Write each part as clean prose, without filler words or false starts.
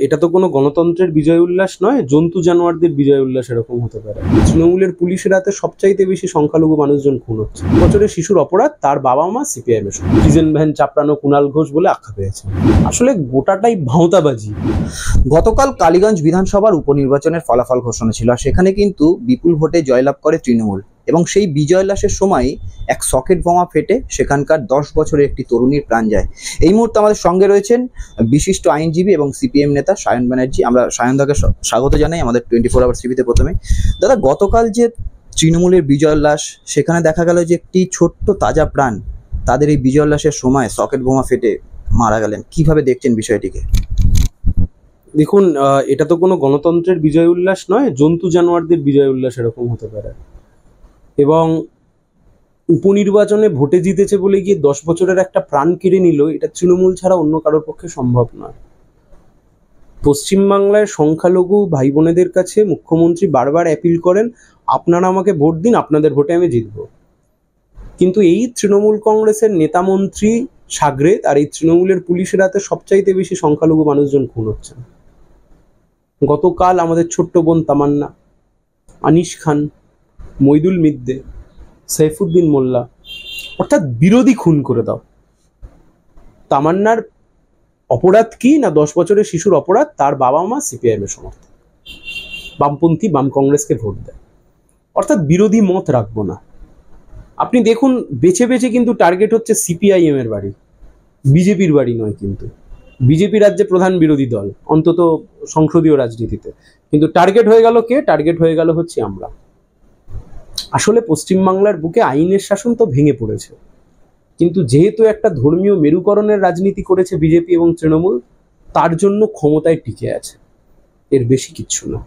এটা তো কোনো গণতন্ত্রের বিজয় উল্লাস নয়, জন্তু জানোয়ারদের বিজয় উল্লাস এরকম হতে পারে। তৃণমূলের পুলিশের হাতে সবচাইতে বেশি সংখ্যালঘু মানুষজন খুন হচ্ছে। বছরের শিশুর অপরাধ, তার বাবা মা সিপিআইএম এর প্রিজন ভ্যান চাপড়ানো কুণাল ঘোষ বলে আখ্যা পেয়েছে। আসলে গোটাটাই ভাঁওতাবাজি। গতকাল কালীগঞ্জ বিধানসভার উপনির্বাচনের ফলাফল ঘোষণা ছিল, আর সেখানে কিন্তু বিপুল ভোটে জয়লাভ করে তৃণমূল, এবং সেই বিজয় উল্লাসের সময় এক সকেট বোমা ফেটে সেখানকার 10 বছরের একটি তরুণীর প্রাণ যায়। এই মুহূর্তে আমাদের সঙ্গে রয়েছেন বিশিষ্ট আইনজীবী এবং সিপিএম নেতা সায়ন ব্যানার্জি। আমরা সায়নদাকে স্বাগত জানাই আমাদের 24 আওয়ার্স টিভিতে। প্রথমে দাদা, গতকাল যে তৃণমূলের বিজয় উল্লাস, সেখানে দেখা গেল যে একটি ছোট্ট তাজা প্রাণ তাদের এই বিজয় উল্লাসের সময় সকেট বোমা ফেটে মারা গেলেন। কিভাবে দেখছেন বিষয়টিকে? দেখুন, এটা তো কোনো গণতন্ত্রের বিজয় উল্লাস নয়, জন্তু জানোয়ারদের বিজয় উল্লাস এরকম হতে পারে। এবং উপনির্বাচনে ভোটে জিতেছে বলে গিয়ে 10 বছরের একটা প্রাণ কেড়ে নিল, এটা তৃণমূল ছাড়া অন্য কারোর পক্ষে সম্ভব নয়। পশ্চিমবাংলায় সংখ্যালঘু ভাই বোনেদের কাছে মুখ্যমন্ত্রী বারবার অ্যাপিল করেন, আপনারা আমাকে ভোট দিন, আপনাদের ভোটে আমি জিতব। কিন্তু এই তৃণমূল কংগ্রেসের নেতামন্ত্রী সাগরেদ আর এই তৃণমূলের পুলিশের হাতে সবচাইতে বেশি সংখ্যালঘু মানুষজন খুন হচ্ছেন। গতকাল আমাদের ছোট্ট বোন তামান্না, আনিস খান, মইদুল মিদ্দে, সাইফুদ্দিন মোল্লা, অর্থাৎ বিরোধী খুন করে দাও। তামান্নার অপরাধ কি না, 10 বছরের শিশুর অপরাধ, তার বাবা মা সিপিআইএম এর সমর্থক, বামপন্থী বাম কংগ্রেসকে ভোট দেয়, অর্থাৎ বিরোধী মত রাখবো না। আপনি দেখুন, বেছে বেছে কিন্তু টার্গেট হচ্ছে সিপিআইএম এর বাড়ি, বিজেপির বাড়ি নয়। কিন্তু বিজেপি রাজ্যে প্রধান বিরোধী দল, অন্তত সংসদীয় রাজনীতিতে, কিন্তু টার্গেট হয়ে গেল কে? টার্গেট হয়ে গেল হচ্ছে আমরা। আসলে পশ্চিমবাংলার বুকে আইনের শাসন তো ভেঙে পড়েছে, কিন্তু যেহেতু একটা ধর্মীয় মেরুকরণের রাজনীতি করেছে বিজেপি এবং তৃণমূল, তার জন্য ক্ষমতায় টিকে আছে, এর বেশি কিচ্ছু না।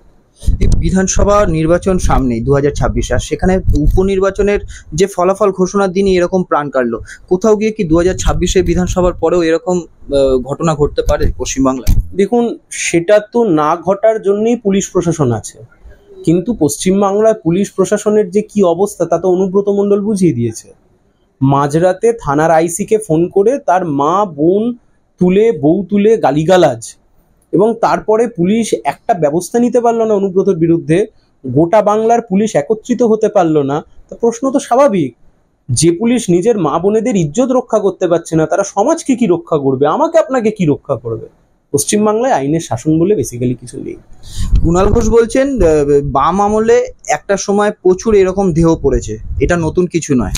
বিধানসভা নির্বাচন সামনেই 2026, আর সেখানে উপনির্বাচনের যে ফলাফল ঘোষণার দিনই এরকম প্রাণ কাটলো। কোথাও গিয়ে কি 2026-এ বিধানসভার পরেও এরকম ঘটনা ঘটতে পারে পশ্চিমবাংলায়? দেখুন, সেটা তো না ঘটার জন্যই পুলিশ প্রশাসন আছে, কিন্তু পশ্চিমবাংলায় পুলিশ প্রশাসনের যে কি অবস্থা তা তো অনুব্রত মণ্ডল বুঝিয়ে দিয়েছে। মাঝরাতে থানার আইসিকে ফোন করে তার মা বোন বউ তুলে গালিগালাজ, এবং তারপরে পুলিশ একটা ব্যবস্থা নিতে পারলো না অনুব্রতর বিরুদ্ধে, গোটা বাংলার পুলিশ একত্রিত হতে পারলো না। তা প্রশ্ন তো স্বাভাবিক, যে পুলিশ নিজের মা বোনেদের ইজ্জত রক্ষা করতে পারছে না, তারা সমাজকে কি রক্ষা করবে? আমাকে আপনাকে কি রক্ষা করবে? পশ্চিমবাংলায় আইনের শাসন বলে বেসিক্যালি কিছু নেই। কুণাল ঘোষ বলছেন বাম আমলে একটা সময় প্রচুর এরকম দেহ পড়েছে, এটা নতুন কিছু নয়।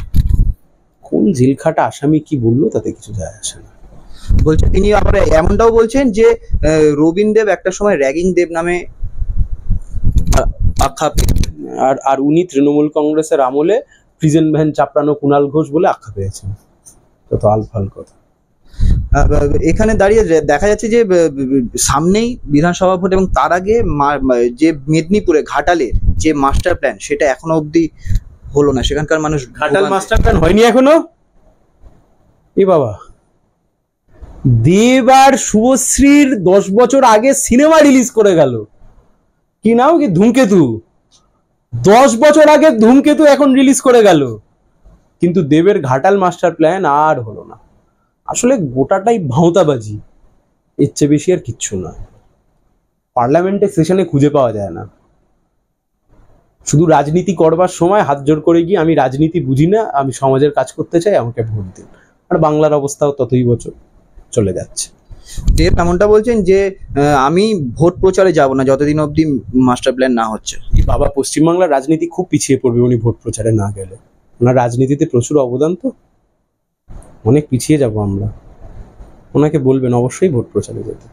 কোন জেলখাটা আসামি কি বললো তাতে কিছু যায় আসে না। বলছে তিনি আবার এমনটাও বলছেন যে রবীন দেব একটা সময় র্যাগিং দেব নামে আখ্যা, আর উনি তৃণমূল কংগ্রেসের আমলে প্রিজন ভ্যান চাপড়ানো কুণাল ঘোষ বলে আখ্যা পেয়েছেন। কত আলফাল কথা। এখানে দাঁড়িয়ে দেখা যাচ্ছে যে সামনেই বিধানসভা ভোট, এবং তার আগে যে মেদিনীপুরে ঘাটালের যে মাস্টার প্ল্যান, সেটা এখনো অবধি হলো না। সেখানকার মানুষ, ঘাটাল মাস্টার প্ল্যান হয়নি এখনো। এ বাবা, দেব আর শুভশ্রীর 10 বছর আগে সিনেমা রিলিজ করে গেল, কি নাম, কি ধূমকেতু। 10 বছর আগে ধূমকেতু এখন রিলিজ করে গেল, কিন্তু দেবের ঘাটাল মাস্টার প্ল্যান আর হলো না। আসলে গোটাটাই ভাঁওতাবাজি, এর চেয়ে বেশি আর কিচ্ছু নয়। পার্লামেন্টের সেশনে খুঁজে পাওয়া যায় না। শুধু রাজনীতি করবার সময় হাত জোড় করে গিয়ে, আমি রাজনীতি বুঝি না, আমি সমাজের কাজ করতে চাই, আমাকে ভোট দিন। আর বাংলার অবস্থাও ততই বছর চলে যাচ্ছে। দেব এমনটা বলছেন যে আমি ভোট প্রচারে যাব না যতদিন অবধি মাস্টার প্ল্যান না হচ্ছে। বাবা, পশ্চিমবাংলার রাজনীতি খুব পিছিয়ে পড়বে উনি ভোট প্রচারে না গেলে। ওনার রাজনীতিতে প্রচুর অবদান, তো অনেক পিছিয়ে যাব আমরা। ওনাকে বলবেন অবশ্যই ভোট প্রচারে যেতে।